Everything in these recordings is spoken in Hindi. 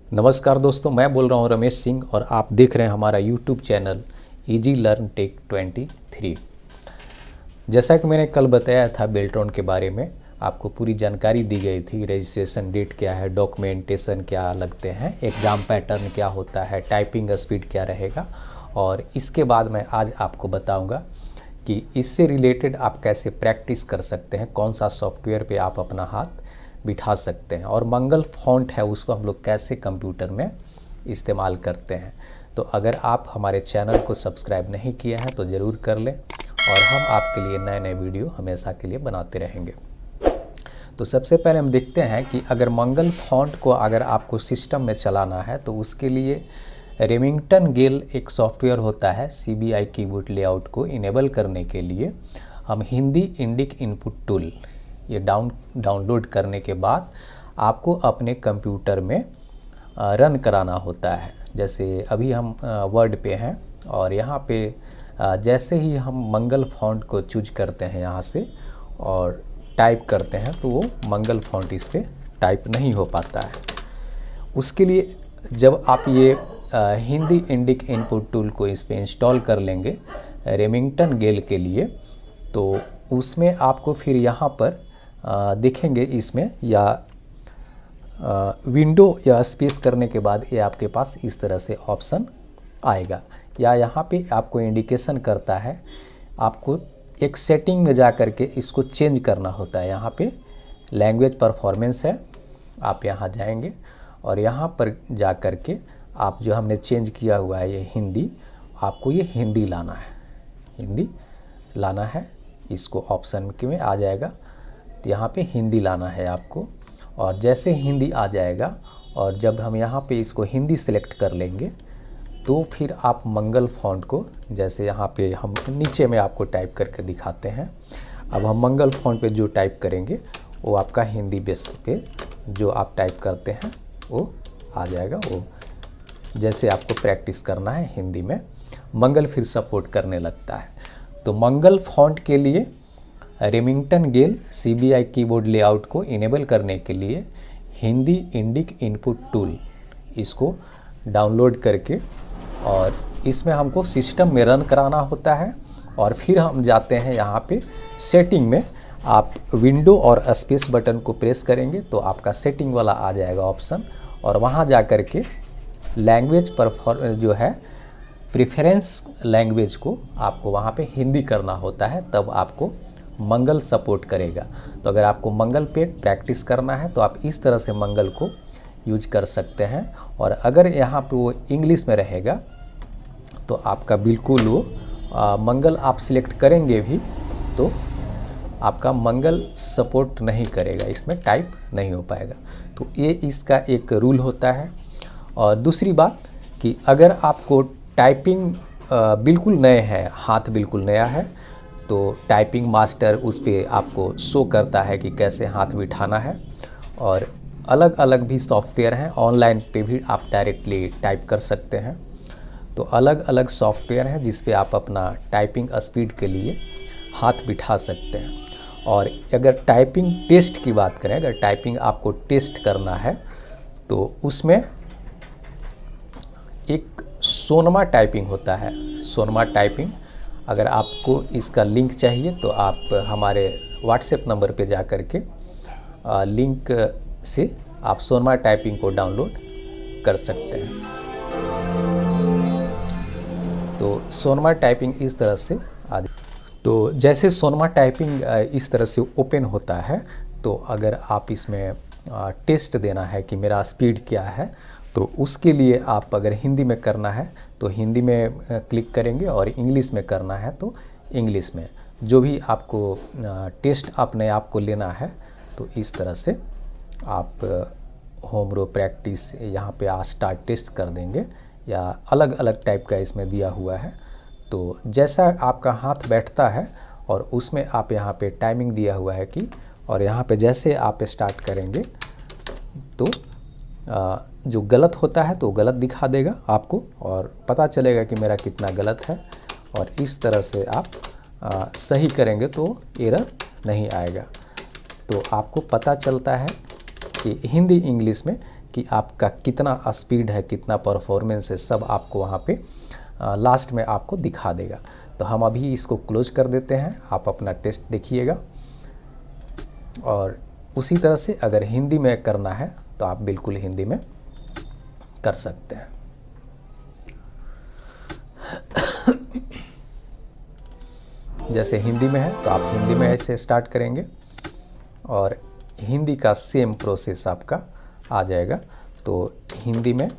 नमस्कार दोस्तों, मैं बोल रहा हूं रमेश सिंह और आप देख रहे हैं हमारा YouTube channel easy learn take 23। जैसा कि मैंने कल बताया था बेल्ट्रॉन के बारे में, आपको पूरी जानकारी दी गई थी। रजिस्ट्रेशन डेट क्या है, डॉक्यूमेंटेशन क्या लगते हैं, एग्ज़ाम पैटर्न क्या होता है, टाइपिंग स्पीड क्या रहेगा। और इसके बाद मैं आज आपको बताऊंगा कि इससे रिलेटेड आप कैसे प्रैक्टिस कर सकते हैं, कौन सा सॉफ्टवेयर पे आप अपना हाथ बिठा सकते हैं, और मंगल फॉन्ट है उसको हम लोग कैसे कंप्यूटर में इस्तेमाल करते हैं। तो अगर आप हमारे चैनल को सब्सक्राइब नहीं किए हैं तो ज़रूर कर लें, और हम आपके लिए नए नए वीडियो हमेशा के लिए बनाते रहेंगे। तो सबसे पहले हम देखते हैं कि अगर मंगल फॉन्ट को अगर आपको सिस्टम में चलाना है तो उसके लिए रेमिंगटन गेल एक सॉफ्टवेयर होता है। CBI कीबोर्ड लेआउट को इनेबल करने के लिए हम हिंदी इंडिक इनपुट टूल ये डाउनलोड करने के बाद आपको अपने कंप्यूटर में रन कराना होता है। जैसे अभी हम वर्ड पे हैं और यहाँ पे जैसे ही हम मंगल फॉन्ट को चूज करते हैं यहाँ से और टाइप करते हैं तो वो मंगल फॉन्ट इस पर टाइप नहीं हो पाता है। उसके लिए जब आप ये हिंदी इंडिक इनपुट टूल को इस पर इंस्टॉल कर लेंगे रेमिंगटन गेल के लिए, तो उसमें आपको फिर यहाँ पर देखेंगे इसमें या विंडो या स्पेस करने के बाद ये आपके पास इस तरह से ऑप्शन आएगा, या यहाँ पे आपको इंडिकेशन करता है आपको एक सेटिंग में जा कर के इसको चेंज करना होता है। यहाँ पे लैंग्वेज परफॉर्मेंस है, आप यहाँ जाएंगे और यहाँ पर जा कर के आप जो हमने चेंज किया हुआ है ये हिंदी, आपको ये हिंदी लाना है, हिंदी लाना है। इसको ऑप्शन में आ जाएगा तो यहाँ पे हिंदी लाना है आपको, और जैसे हिंदी आ जाएगा और जब हम यहाँ पे इसको हिंदी सेलेक्ट कर लेंगे तो फिर आप मंगल फॉन्ट को, जैसे यहाँ पे हम नीचे में आपको टाइप करके दिखाते हैं। अब हम मंगल फॉन्ट पे जो टाइप करेंगे वो आपका हिंदी बेस पे जो आप टाइप करते हैं वो आ जाएगा। वो जैसे आपको प्रैक्टिस करना है हिंदी में, मंगल फिर सपोर्ट करने लगता है। तो मंगल फॉन्ट के लिए रेमिंगटन गेल CBI कीबोर्ड लेआउट को इनेबल करने के लिए हिंदी इंडिक इनपुट टूल इसको डाउनलोड करके और इसमें हमको सिस्टम में रन कराना होता है। और फिर हम जाते हैं यहाँ पे सेटिंग में, आप विंडो और स्पेस बटन को प्रेस करेंगे तो आपका सेटिंग वाला आ जाएगा ऑप्शन, और वहाँ जा कर के लैंग्वेज जो है प्रेफरेंस लैंग्वेज को आपको वहाँ पे हिंदी करना होता है, तब आपको मंगल सपोर्ट करेगा। तो अगर आपको मंगल पे प्रैक्टिस करना है तो आप इस तरह से मंगल को यूज कर सकते हैं। और अगर यहाँ पे वो इंग्लिश में रहेगा तो आपका बिल्कुल वो मंगल आप सिलेक्ट करेंगे भी तो आपका मंगल सपोर्ट नहीं करेगा, इसमें टाइप नहीं हो पाएगा। तो ये इसका एक रूल होता है। और दूसरी बात कि अगर आपको टाइपिंग बिल्कुल नए है, हाथ बिल्कुल नया है, तो टाइपिंग मास्टर उस पर आपको शो करता है कि कैसे हाथ बिठाना है। और अलग अलग भी सॉफ्टवेयर हैं, ऑनलाइन पे भी आप डायरेक्टली टाइप कर सकते हैं। तो अलग अलग सॉफ्टवेयर हैं जिस पे आप अपना टाइपिंग स्पीड के लिए हाथ बिठा सकते हैं। और अगर टाइपिंग टेस्ट की बात करें, अगर टाइपिंग आपको टेस्ट करना है तो उसमें एक सोनमा टाइपिंग होता है। सोनमा टाइपिंग, अगर आपको इसका लिंक चाहिए तो आप हमारे व्हाट्सएप नंबर पे जा कर के लिंक से आप सोनमा टाइपिंग को डाउनलोड कर सकते हैं। तो सोनमा टाइपिंग इस तरह से आ जाए। तो जैसे सोनमा टाइपिंग इस तरह से ओपन होता है, तो अगर आप इसमें टेस्ट देना है कि मेरा स्पीड क्या है, तो उसके लिए आप अगर हिंदी में करना है तो हिंदी में क्लिक करेंगे, और इंग्लिश में करना है तो इंग्लिश में। जो भी आपको टेस्ट अपने आप को लेना है तो इस तरह से आप होम रो प्रैक्टिस यहाँ पे स्टार्ट टेस्ट कर देंगे, या अलग अलग टाइप का इसमें दिया हुआ है। तो जैसा आपका हाथ बैठता है और उसमें आप यहाँ पे टाइमिंग दिया हुआ है कि, और यहाँ पे जैसे आप स्टार्ट करेंगे तो जो गलत होता है तो गलत दिखा देगा आपको, और पता चलेगा कि मेरा कितना गलत है। और इस तरह से आप सही करेंगे तो एरर नहीं आएगा। तो आपको पता चलता है कि हिंदी इंग्लिश में कि आपका कितना स्पीड है, कितना परफॉर्मेंस है, सब आपको वहाँ पे लास्ट में आपको दिखा देगा। तो हम अभी इसको क्लोज कर देते हैं, आप अपना टेस्ट देखिएगा। और उसी तरह से अगर हिंदी में करना है तो आप बिल्कुल हिंदी में कर सकते हैं। जैसे हिंदी में है तो आप हिंदी में ऐसे स्टार्ट करेंगे और हिंदी का सेम प्रोसेस आपका आ जाएगा। तो हिंदी में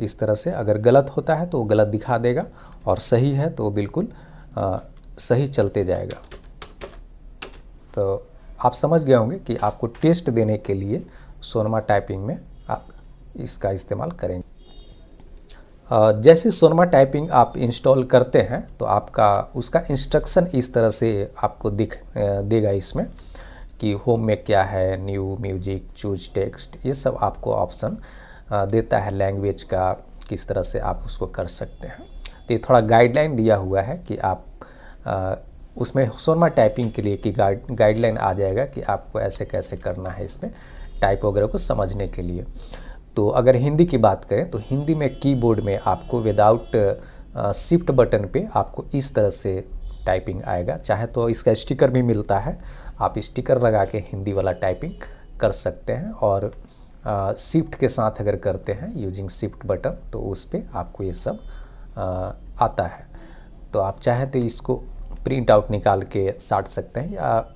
इस तरह से अगर गलत होता है तो वो गलत दिखा देगा और सही है तो बिल्कुल सही चलते जाएगा। तो आप समझ गए होंगे कि आपको टेस्ट देने के लिए सोनमा टाइपिंग में आप इसका इस्तेमाल करेंगे। जैसे सोनमा टाइपिंग आप इंस्टॉल करते हैं तो आपका उसका इंस्ट्रक्शन इस तरह से आपको दिख देगा इसमें कि होम में क्या है, न्यू, म्यूजिक, चूज टेक्स्ट, ये सब आपको ऑप्शन देता है। लैंग्वेज का किस तरह से आप उसको कर सकते हैं, तो ये थोड़ा गाइडलाइन दिया हुआ है कि आप उसमें सोनमा टाइपिंग के लिए कि गाइडलाइन आ जाएगा कि आपको ऐसे कैसे करना है इसमें टाइप वगैरह को समझने के लिए। तो अगर हिंदी की बात करें तो हिंदी में कीबोर्ड में आपको विदाउट शिफ्ट बटन पे आपको इस तरह से टाइपिंग आएगा। चाहे तो इसका स्टिकर भी मिलता है, आप स्टिकर लगा के हिंदी वाला टाइपिंग कर सकते हैं। और शिफ्ट के साथ अगर करते हैं यूजिंग शिफ्ट बटन तो उस पर आपको ये सब आता है। तो आप चाहें तो इसको प्रिंट आउट निकाल के साट सकते हैं, या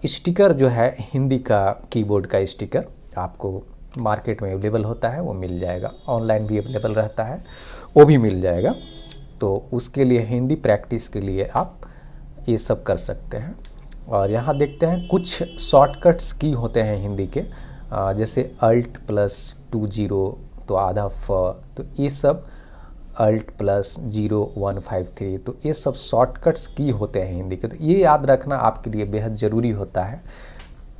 स्टिकर जो है हिंदी का कीबोर्ड का स्टिकर आपको मार्केट में अवेलेबल होता है, वो मिल जाएगा। ऑनलाइन भी अवेलेबल रहता है, वो भी मिल जाएगा। तो उसके लिए हिंदी प्रैक्टिस के लिए आप ये सब कर सकते हैं। और यहाँ देखते हैं कुछ शॉर्टकट्स की होते हैं हिंदी के, जैसे अल्ट प्लस 20 तो आधा फ, तो ये सब अल्ट प्लस 0153, तो ये सब शॉर्टकट्स की होते हैं हिंदी के। तो ये याद रखना आपके लिए बेहद ज़रूरी होता है,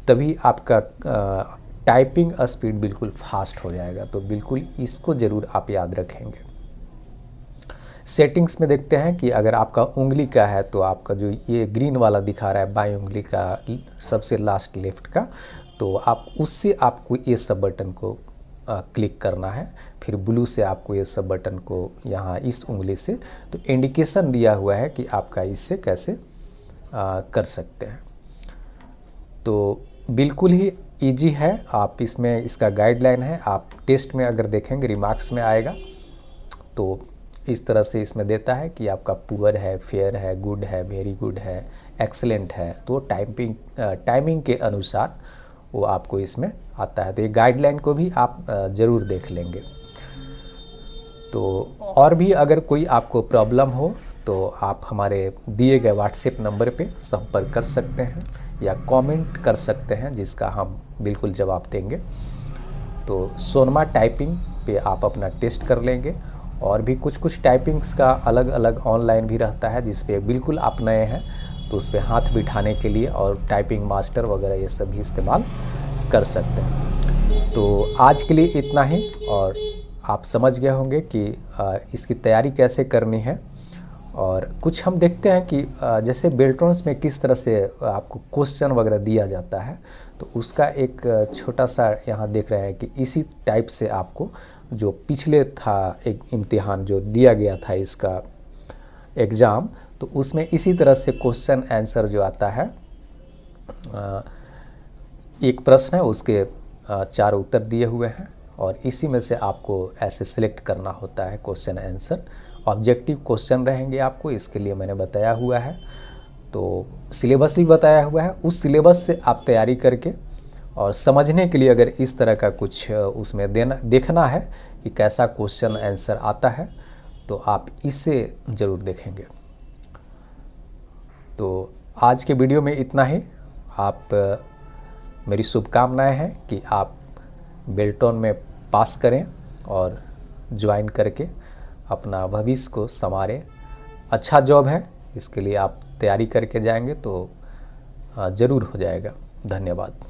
तभी आपका टाइपिंग स्पीड बिल्कुल फास्ट हो जाएगा। तो बिल्कुल इसको ज़रूर आप याद रखेंगे। सेटिंग्स में देखते हैं कि अगर आपका उंगली का है तो आपका जो ये ग्रीन वाला दिखा रहा है बाएं उंगली का सबसे लास्ट लेफ्ट का, तो आप उससे आपको ये सब बटन को क्लिक करना है। फिर ब्लू से आपको ये सब बटन को यहाँ इस उंगली से, तो इंडिकेशन दिया हुआ है कि आपका इससे कैसे कर सकते हैं। तो बिल्कुल ही इजी है। आप इसमें इसका गाइडलाइन है, आप टेस्ट में अगर देखेंगे रिमार्क्स में आएगा तो इस तरह से इसमें देता है कि आपका पुअर है, फेयर है, गुड है, वेरी गुड है, एक्सेलेंट है। तो टाइमिंग के अनुसार वो आपको इसमें आता है। तो ये गाइडलाइन को भी आप ज़रूर देख लेंगे। तो और भी अगर कोई आपको प्रॉब्लम हो तो आप हमारे दिए गए व्हाट्सएप नंबर पे संपर्क कर सकते हैं या कमेंट कर सकते हैं, जिसका हम बिल्कुल जवाब देंगे। तो सोनमा टाइपिंग पे आप अपना टेस्ट कर लेंगे। और भी कुछ टाइपिंग्स का अलग अलग ऑनलाइन भी रहता है, जिस पे बिल्कुल आप नए हैं तो उस पर हाथ बिठाने के लिए और टाइपिंग मास्टर वगैरह ये सब भी इस्तेमाल कर सकते हैं। तो आज के लिए इतना ही, और आप समझ गए होंगे कि इसकी तैयारी कैसे करनी है। और कुछ हम देखते हैं कि जैसे बेल्ट्रॉन्स में किस तरह से आपको क्वेश्चन वगैरह दिया जाता है, तो उसका एक छोटा सा यहाँ देख रहे हैं कि इसी टाइप से आपको जो पिछले था एक इम्तिहान जो दिया गया था इसका एग्ज़ाम, तो उसमें इसी तरह से क्वेश्चन आंसर जो आता है, एक प्रश्न है उसके 4 उत्तर दिए हुए हैं और इसी में से आपको ऐसे सिलेक्ट करना होता है क्वेश्चन आंसर। ऑब्जेक्टिव क्वेश्चन रहेंगे आपको, इसके लिए मैंने बताया हुआ है। तो सिलेबस भी बताया हुआ है, उस सिलेबस से आप तैयारी करके और समझने के लिए अगर इस तरह का कुछ उसमें देखना है कि कैसा क्वेश्चन आंसर आता है, तो आप इससे ज़रूर देखेंगे। तो आज के वीडियो में इतना ही। आप मेरी शुभकामनाएं हैं कि आप बेल्टॉन में पास करें और ज्वाइन करके अपना भविष्य को संवारें। अच्छा जॉब है, इसके लिए आप तैयारी करके जाएंगे तो ज़रूर हो जाएगा। धन्यवाद।